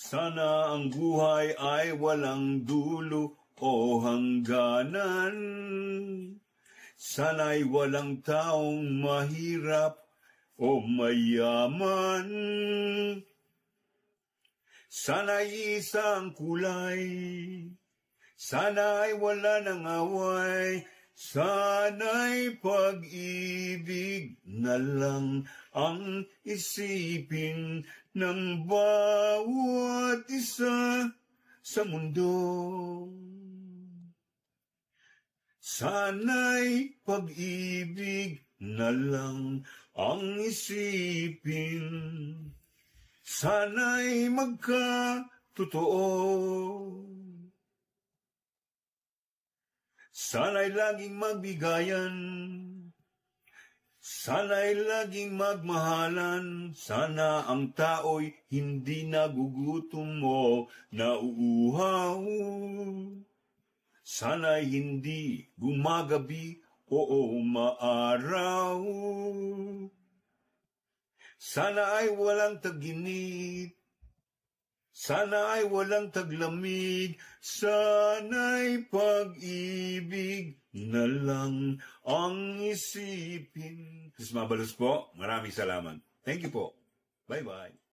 Sana ang buhay ay walang dulo o hangganan. Sana'y walang taong mahirap o mayaman. Sana'y isang kulay. Sana'y wala ng away. Sana'y pag-ibig na lang ang isipin ng bawat isa sa mundo. Sana'y pag-ibig na lang ang isipin. Sana'y magkatotoo. Sana'y laging magbigayan. Sana'y laging magmahalan. Sana ang tao'y hindi nagugutom o nauuhaw. Sana'y hindi gumagabi o maaraw. Sana ay walang tag-init. Sana ay walang taglamig. Sana'y pag-ibig na lang ang isipin. Sis Mabalos po, maraming salamat. Thank you po. Bye-bye.